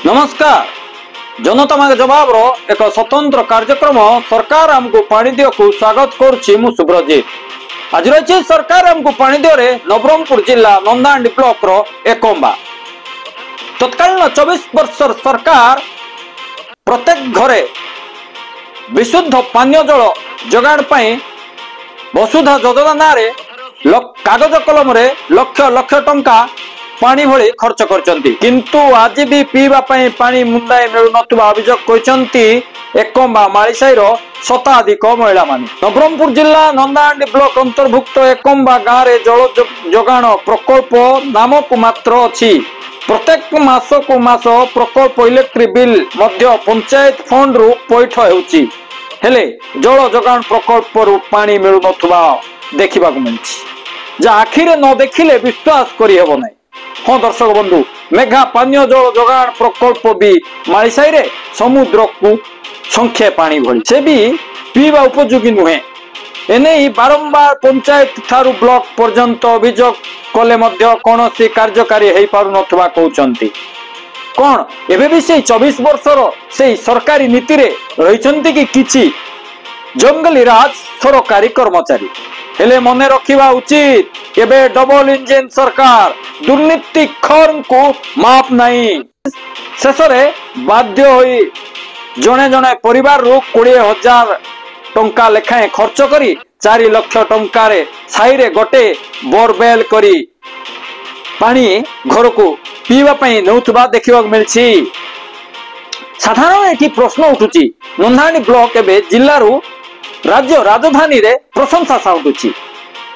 नमस्कार। जनता मागे जवाब रो एक स्वतंत्र कार्यक्रम सरकार आमको पानी दियो को स्वागत करुछि मु सुब्रजीत। आज रही सरकार आमको पानी दियो रे नवरंगपुर जिला नंदांडी ब्लॉक रो एकम्बा। तत्कालीन 24 वर्ष सरकार प्रत्येक घरे विशुद्ध पानीय जल जोगाण पाई वसुधा योजना नारे कागज कलम रे लक्ष लक्ष टंका पानी भली खर्च करचंती, किंतु आज भी पीवा पाई पानी मुंदाए मिलु नथुबा अभियोग करिसंती एकम्बा माळीसाई रो शताधिक महिला माने। नवरंगपुर जिला नंदांडी ब्लॉक अंतर्भुक्त एकम्बा गाँव रे जल जोगाण प्रकल्प नामक मात्र अछि। प्रत्येक मास को मास प्रकल्प इलेक्ट्रिक बिल मध्य पंचायत फंड रु पैठ हेउछि, हेले जल जोगाण प्रकल्प रु पानी मिलु नथुबा देखिबा को मिलछि, जा आखिरे न देखिले विश्वास करि हेबो नै। हाँ दर्शक बंधु, मेघा पानीय जल जोगाण प्रकल्प भी माळीसाई रे समुद्र को संख्या पानी भली से भी पीवा उपयोगी नुहे। एने बारंबार पंचायत थारु ब्लॉक पर्यंत अभियोग कले मध्य कौनसी कार्यकारी हेई पारु नथुबा कहउचंती। कोन एबे भी से 24 वर्षर से सरकारी नीति रे रहिचंती कि किछि जंगली राज सरकारी कर्मचारी। हेले मने रखिबा उचित केबे डबल इंजिन सरकार दुर्नीति खर को माफ नहीं। शेषरे बाध्य होई जने जने परिवार रु 20,000 टंका लेखाएं खर्च करी 4 लाख टंका रे साई रे गोटे बोरवेल करी पानी घर को पीवा पाई नउथबा देखिबा मिलछि। साधारण एठी प्रश्न उठुछि, नंदांडी ब्लॉक एबे जिल्ला रु राज्य राजधानी रे प्रशंसा साउटुछि,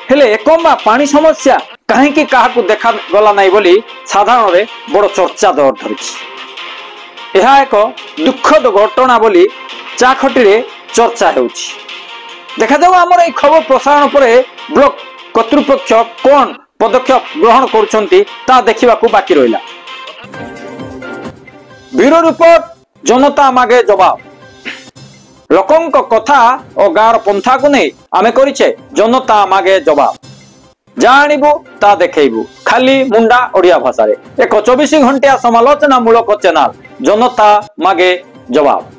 हेले एकम्बा पानी समस्या कहीं की काहाकू देखा गला नहीं बोली साधारण रे बड़ चर्चा दर धरिछि। यह एक दुखद घटना बोली चाखटी रे चर्चा हेउछि। देखा जाऊ आमर ए खबर प्रसारण परे ब्लॉक कर्तृपक्ष कोन पदक्षेप ग्रहण करुछंती ता देखिबा को बाकी रहिला। ब्यूरो रिपोर्ट, जनता मागे जवाब। लोकंक कथा और गाँव पंथा को नहीं आमे करिछे जनता मागे जवाब। जानिबु ता देखैबु खाली मुंडा ओडिया भाषा रे एक 24 घंटिया समालोचना मूलक चैनल जनता मागे जवाब।